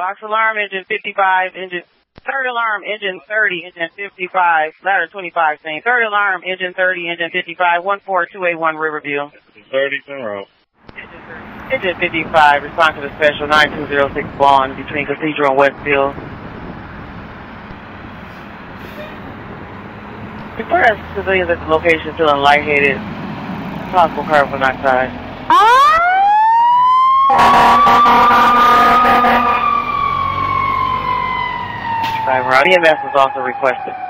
Box alarm, engine 55, engine, third alarm, engine 30, engine 55, ladder 25, saying third alarm, engine 30, engine 55, 14281 Riverview. 30, en route. Engine 55, respond to the special 9206 Vaughn between Cathedral and Westfield. Report as civilians at the location feeling lightheaded, possible carbon monoxide. EMS was also requested.